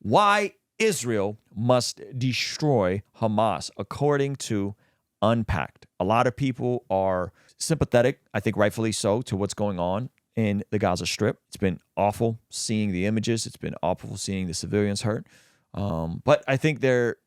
why Israel must destroy Hamas, according to Unpacked. A lot of people are sympathetic, I think rightfully so, to what's going on in the Gaza Strip. It's been awful seeing the images. It's been awful seeing the civilians hurt. But I think there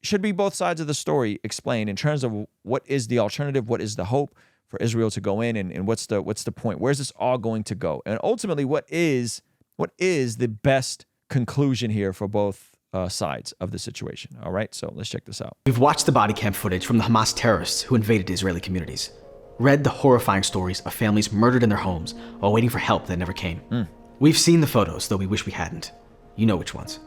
should be both sides of the story explained in terms of what is the alternative, what is the hope for Israel to go in, and what's the point? Where's this all going to go? And ultimately, what is the best conclusion here for both sides of the situation? All right, so let's check this out. We've watched the body cam footage from the Hamas terrorists who invaded Israeli communities, read the horrifying stories of families murdered in their homes while waiting for help that never came. We've seen the photos, though we wish we hadn't. You know which ones.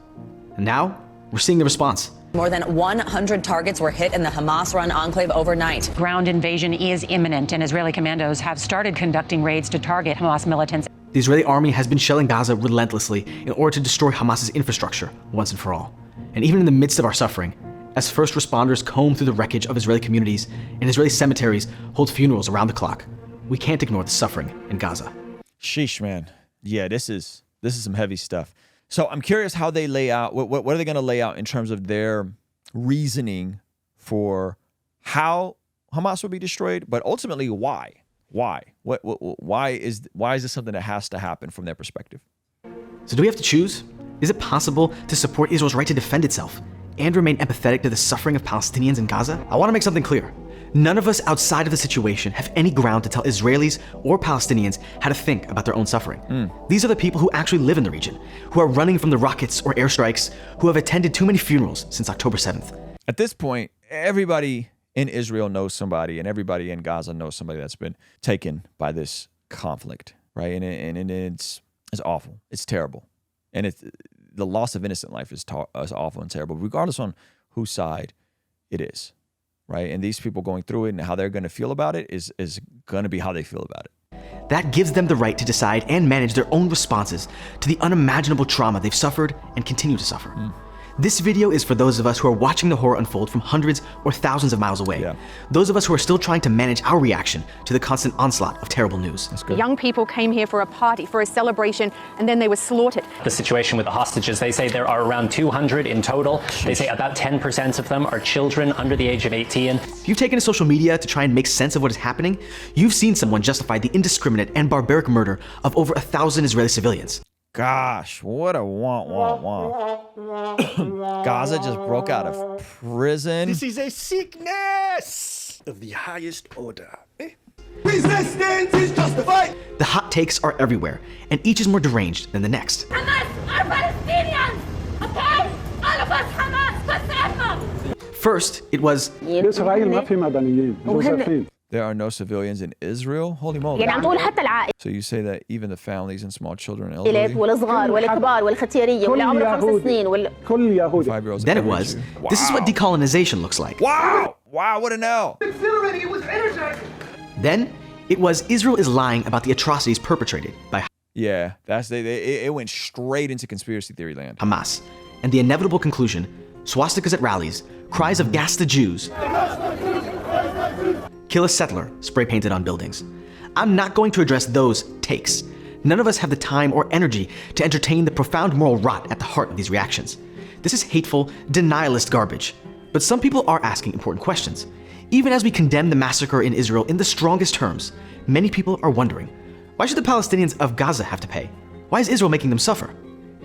And now, we're seeing the response. More than 100 targets were hit in the Hamas-run enclave overnight. Ground invasion is imminent, and Israeli commandos have started conducting raids to target Hamas militants. The Israeli army has been shelling Gaza relentlessly in order to destroy Hamas's infrastructure once and for all. And even in the midst of our suffering, as first responders comb through the wreckage of Israeli communities and Israeli cemeteries hold funerals around the clock, we can't ignore the suffering in Gaza. Sheesh, man. Yeah, this is some heavy stuff. So I'm curious how they lay out, what are they going to lay out in terms of their reasoning for how Hamas will be destroyed, but ultimately why? Why? Why is this something that has to happen from their perspective? So do we have to choose? Is it possible to support Israel's right to defend itself and remain empathetic to the suffering of Palestinians in Gaza? I want to make something clear. None of us outside of the situation have any ground to tell Israelis or Palestinians how to think about their own suffering. These are the people who actually live in the region, who are running from the rockets or airstrikes, who have attended too many funerals since October 7th. At this point, everybody in Israel knows somebody, and everybody in Gaza knows somebody that's been taken by this conflict, right? And it's awful. It's terrible. And the loss of innocent life is awful and terrible, regardless on whose side it is, right? And these people going through it and how they're going to feel about it is going to be how they feel about it. That gives them the right to decide and manage their own responses to the unimaginable trauma they've suffered and continue to suffer. This video is for those of us who are watching the horror unfold from hundreds or thousands of miles away. Those of us who are still trying to manage our reaction to the constant onslaught of terrible news. Young people came here for a party, for a celebration, and then they were slaughtered. The situation with the hostages, they say there are around 200 in total. They say about 10% of them are children under the age of 18. If you've taken to social media to try and make sense of what is happening, you've seen someone justify the indiscriminate and barbaric murder of over 1,000 Israeli civilians. Gosh, what a Gaza just broke out of prison. This is a sickness of the highest order. Resistance is justified. The hot takes are everywhere, and each is more deranged than the next. Hamas are Palestinians, okay? All of us Hamas, First, it was there are no civilians in Israel? Holy moly. So you say that even the families and small children and elderly? Then it was, this is what decolonization looks like. Wow! Wow, what an L! Then, it was Israel is lying about the atrocities perpetrated by it went straight into conspiracy theory land. Hamas. And the inevitable conclusion, swastikas at rallies, cries of gas the Jews, kill a settler, spray painted on buildings. I'm not going to address those takes. None of us have the time or energy to entertain the profound moral rot at the heart of these reactions. This is hateful, denialist garbage. But some people are asking important questions. Even as we condemn the massacre in Israel in the strongest terms, many people are wondering, why should the Palestinians of Gaza have to pay? Why is Israel making them suffer?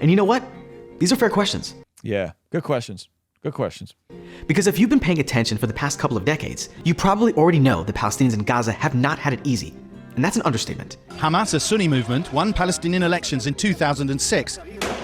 And you know what? These are fair questions. Yeah, good questions. Good questions. Because if you've been paying attention for the past couple of decades, you probably already know the Palestinians in Gaza have not had it easy. And that's an understatement. Hamas, a Sunni movement, won Palestinian elections in 2006.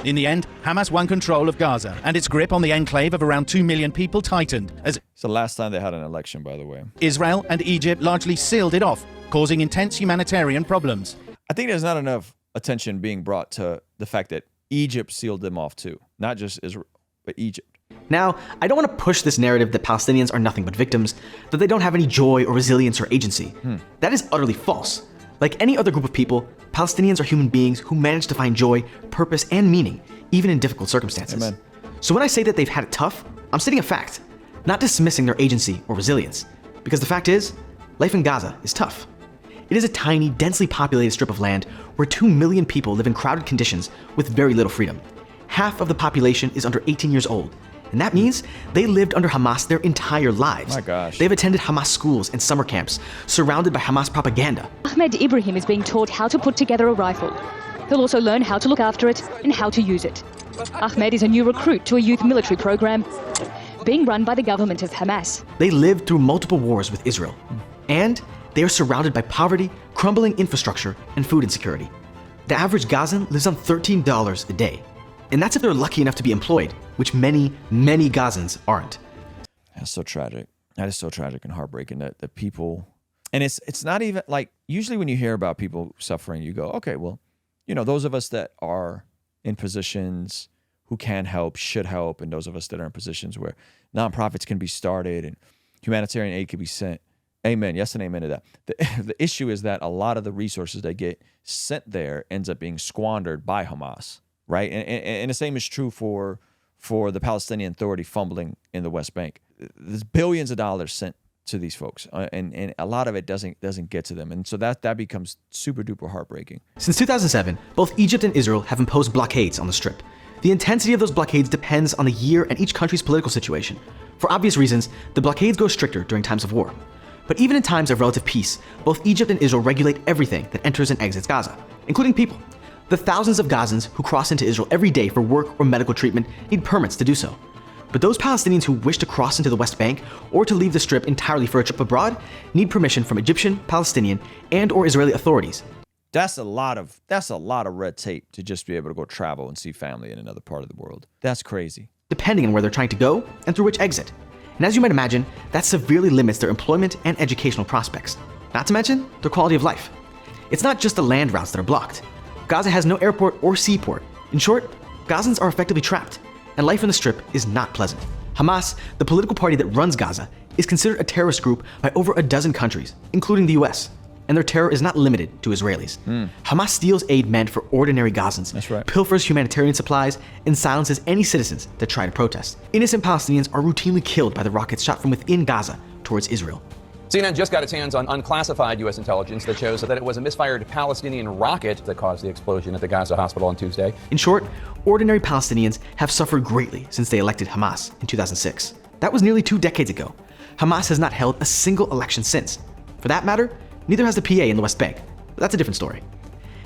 In the end, Hamas won control of Gaza, and its grip on the enclave of around 2 million people tightened. As it's the last time they had an election, by the way. Israel and Egypt largely sealed it off, causing intense humanitarian problems. I think there's not enough attention being brought to the fact that Egypt sealed them off too. Not just Israel, but Egypt. Now, I don't want to push this narrative that Palestinians are nothing but victims, that they don't have any joy or resilience or agency. That is utterly false. Like any other group of people, Palestinians are human beings who manage to find joy, purpose, and meaning, even in difficult circumstances. Amen. So when I say that they've had it tough, I'm stating a fact, not dismissing their agency or resilience. Because the fact is, life in Gaza is tough. It is a tiny, densely populated strip of land where 2 million people live in crowded conditions with very little freedom. half of the population is under 18 years old. And that means they lived under Hamas their entire lives. My gosh. They've attended Hamas schools and summer camps, surrounded by Hamas propaganda. Ahmed Ibrahim is being taught how to put together a rifle. He'll also learn how to look after it and how to use it. Ahmed is a new recruit to a youth military program being run by the government of Hamas. They lived through multiple wars with Israel. And they are surrounded by poverty, crumbling infrastructure, and food insecurity. The average Gazan lives on $13 a day. And that's if they're lucky enough to be employed, which many, many Gazans aren't. That's so tragic. That is so tragic and heartbreaking that the people, and it's not even like, usually when you hear about people suffering, you go, okay, well, you know, those of us that are in positions who can help, should help, and those of us that are in positions where nonprofits can be started and humanitarian aid can be sent. Amen. Yes and amen to that. The issue is that a lot of the resources they get sent there ends up being squandered by Hamas, right? And the same is true for the Palestinian Authority fumbling in the West Bank. There's billions of dollars sent to these folks, and a lot of it doesn't get to them, and so that becomes super duper heartbreaking. Since 2007, both Egypt and Israel have imposed blockades on the Strip. The intensity of those blockades depends on the year and each country's political situation. For obvious reasons, the blockades go stricter during times of war. But even in times of relative peace, both Egypt and Israel regulate everything that enters and exits Gaza, including people. The thousands of Gazans who cross into Israel every day for work or medical treatment need permits to do so. But those Palestinians who wish to cross into the West Bank or to leave the Strip entirely for a trip abroad need permission from Egyptian, Palestinian, and/or Israeli authorities. That's a lot of red tape to just be able to go travel and see family in another part of the world. That's crazy. Depending on where they're trying to go and through which exit. And as you might imagine, that severely limits their employment and educational prospects. Not to mention their quality of life. It's not just the land routes that are blocked. Gaza has no airport or seaport. In short, Gazans are effectively trapped, and life in the Strip is not pleasant. Hamas, the political party that runs Gaza, is considered a terrorist group by over a dozen countries, including the US. And their terror is not limited to Israelis. Hamas steals aid meant for ordinary Gazans, That's right. pilfers humanitarian supplies, and silences any citizens that try to protest. Innocent Palestinians are routinely killed by the rockets shot from within Gaza towards Israel. CNN just got its hands on unclassified U.S. intelligence that shows that it was a misfired Palestinian rocket that caused the explosion at the Gaza hospital on Tuesday. In short, ordinary Palestinians have suffered greatly since they elected Hamas in 2006. That was nearly 2 decades ago. Hamas has not held a single election since. For that matter, neither has the PA in the West Bank. But that's a different story.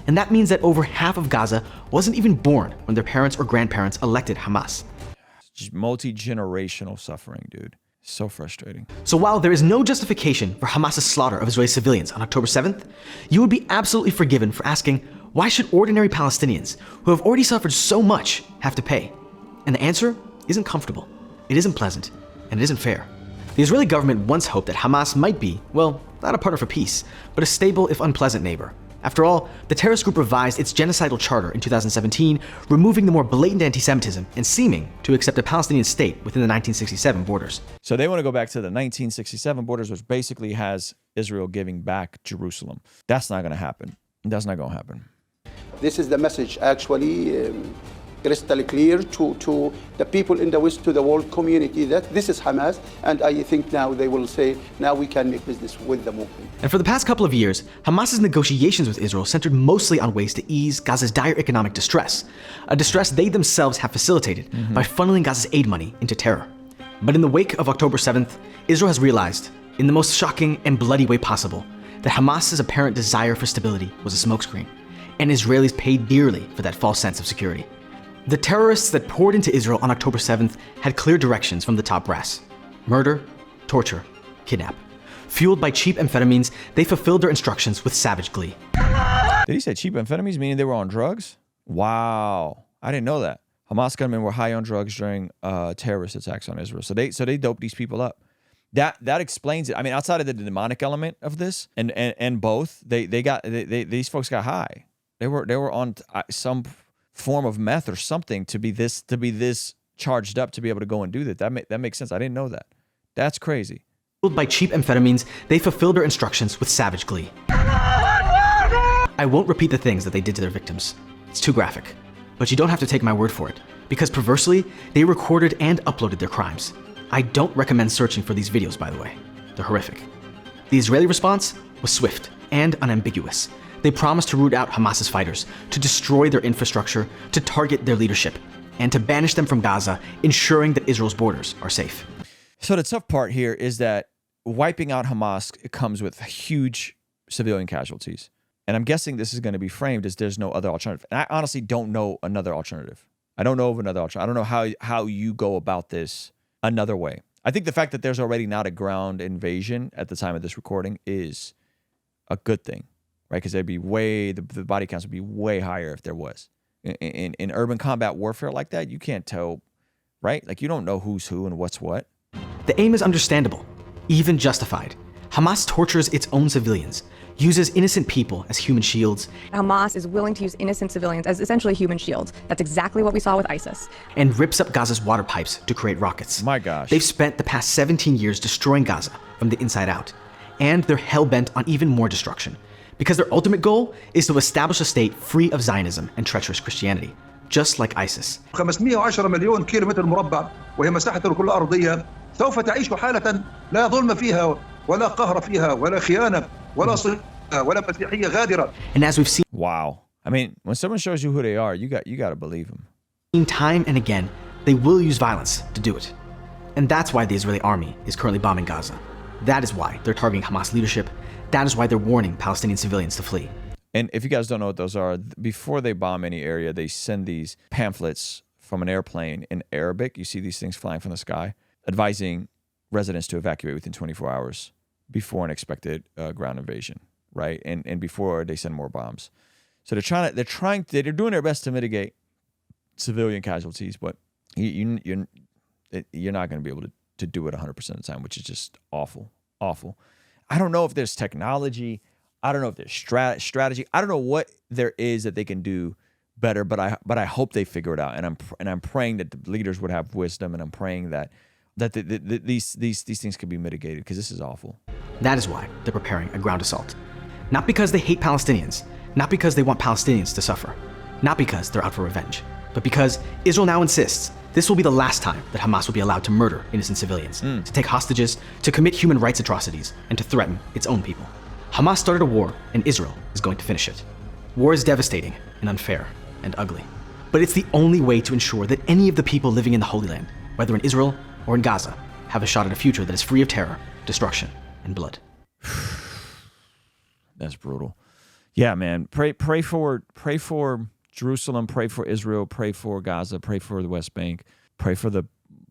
And that means that over half of Gaza wasn't even born when their parents or grandparents elected Hamas. Just multi-generational suffering, dude. So frustrating. So while there is no justification for Hamas's slaughter of Israeli civilians on October 7th, you would be absolutely forgiven for asking, why should ordinary Palestinians, who have already suffered so much, have to pay? And the answer isn't comfortable, it isn't pleasant, and it isn't fair. The Israeli government once hoped that Hamas might be, well, not a partner for peace, but a stable if unpleasant neighbor. After all, the terrorist group revised its genocidal charter in 2017, removing the more blatant anti-Semitism and seeming to accept a Palestinian state within the 1967 borders. So they want to go back to the 1967 borders, which basically has Israel giving back Jerusalem. That's not going to happen. That's not going to happen. This is the message actually crystal clear to the people in the West, to the world community, that this is Hamas, and I think now they will say, now we can make business with the movement. And for the past couple of years, Hamas's negotiations with Israel centered mostly on ways to ease Gaza's dire economic distress, a distress they themselves have facilitated by funneling Gaza's aid money into terror. But in the wake of October 7th, Israel has realized, in the most shocking and bloody way possible, that Hamas's apparent desire for stability was a smokescreen, and Israelis paid dearly for that false sense of security. The terrorists that poured into Israel on October 7th had clear directions from the top brass: murder, torture, kidnap. Fueled by cheap amphetamines, they fulfilled their instructions with savage glee. Did he say cheap amphetamines, meaning they were on drugs? Wow, I didn't know that. Hamas gunmen were high on drugs during terrorist attacks on Israel. So they doped these people up. That explains it. I mean, outside of the demonic element of this, and both, these folks got high. They were on some form of meth or something to be this charged up to be able to go and do that. That makes sense. I didn't know that. That's crazy. Fueled by cheap amphetamines, they fulfilled their instructions with savage glee. I won't repeat the things that they did to their victims. It's too graphic. But you don't have to take my word for it, because perversely, they recorded and uploaded their crimes. I don't recommend searching for these videos, by the way. They're horrific. The Israeli response was swift and unambiguous. They promised to root out Hamas's fighters, to destroy their infrastructure, to target their leadership. and to banish them from Gaza, ensuring that Israel's borders are safe. So the tough part here is that wiping out Hamas, it comes with huge civilian casualties. And I'm guessing this is going to be framed as there's no other alternative. And I honestly don't know another alternative. I don't know of another alternative. I don't know how you go about this another way. I think the fact that there's already not a ground invasion at the time of this recording is a good thing, right? Because there'd be the body counts would be way higher if there was. In urban combat warfare like that, you can't tell, right? Like, you don't know who's who and what's what. The aim is understandable, even justified. Hamas tortures its own civilians, uses innocent people as human shields. Hamas is willing to use innocent civilians as essentially human shields. That's exactly what we saw with ISIS. And rips up Gaza's water pipes to create rockets. My gosh. They've spent the past 17 years destroying Gaza from the inside out. And they're hell-bent on even more destruction, because their ultimate goal is to establish a state free of Zionism and treacherous Christianity, just like ISIS. 510 مليون كيلومتر مربع وهي مساحة الكرة الأرضية سوف تعيش حالة لا ظلم فيها ولا قهر فيها ولا خيانة ولا صلة ولا مسيحية غادرة. And as we've seen, wow. I mean, when someone shows you who they are, you got to believe them. Time and again, they will use violence to do it. And that's why the Israeli army is currently bombing Gaza. That is why they're targeting Hamas leadership. That is why they're warning Palestinian civilians to flee. And if you guys don't know what those are, before they bomb any area, they send these pamphlets from an airplane in Arabic. You see these things flying from the sky, advising residents to evacuate within 24 hours before an expected ground invasion, right? And before they send more bombs. So they're doing their best to mitigate civilian casualties, but you're not going to be able to do it 100% of the time, which is just awful. I don't know if there's technology. I don't know if there's strategy. I don't know what there is that they can do better, but I hope they figure it out. And I'm praying that the leaders would have wisdom, and I'm praying that these things can be mitigated, because this is awful. That is why they're preparing a ground assault. Not because they hate Palestinians, not because they want Palestinians to suffer, not because they're out for revenge, but because Israel now insists this will be the last time that Hamas will be allowed to murder innocent civilians, to take hostages, to commit human rights atrocities, and to threaten its own people. Hamas started a war, and Israel is going to finish it. War is devastating and unfair and ugly, but it's the only way to ensure that any of the people living in the Holy Land, whether in Israel or in Gaza, have a shot at a future that is free of terror, destruction, and blood. That's brutal. Yeah, man. Pray for Jerusalem, pray for Israel, pray for Gaza, pray for the West Bank, pray for the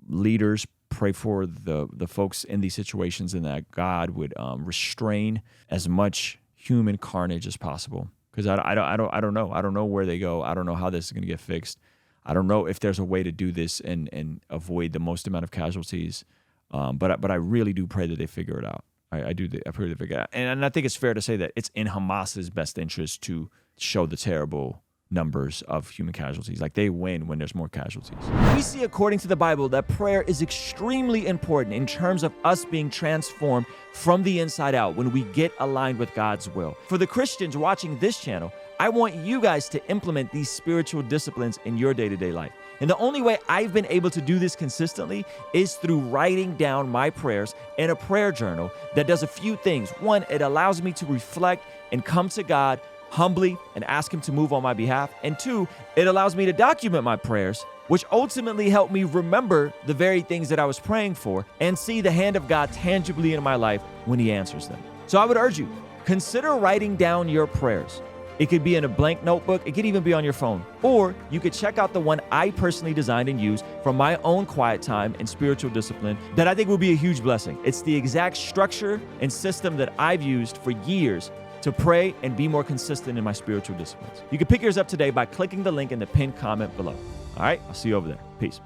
leaders, pray for the folks in these situations, and that God would restrain as much human carnage as possible. Because I don't know. I don't know where they go. I don't know how this is going to get fixed. I don't know if there's a way to do this and avoid the most amount of casualties. But I really do pray that they figure it out. I pray they figure it out. And I think it's fair to say that it's in Hamas's best interest to show the terrible numbers of human casualties. Like, they win when there's more casualties. We see, according to the Bible, that prayer is extremely important in terms of us being transformed from the inside out when we get aligned with God's will. For the Christians watching this channel, I want you guys to implement these spiritual disciplines in your day-to-day life. And the only way I've been able to do this consistently is through writing down my prayers in a prayer journal that does a few things. One, it allows me to reflect and come to God humbly and ask Him to move on my behalf. And two, it allows me to document my prayers, which ultimately help me remember the very things that I was praying for and see the hand of God tangibly in my life when He answers them. So I would urge you, consider writing down your prayers. It could be in a blank notebook. It could even be on your phone. Or you could check out the one I personally designed and used from my own quiet time and spiritual discipline that I think will be a huge blessing. It's the exact structure and system that I've used for years to pray and be more consistent in my spiritual disciplines. You can pick yours up today by clicking the link in the pinned comment below. All right, I'll see you over there. Peace.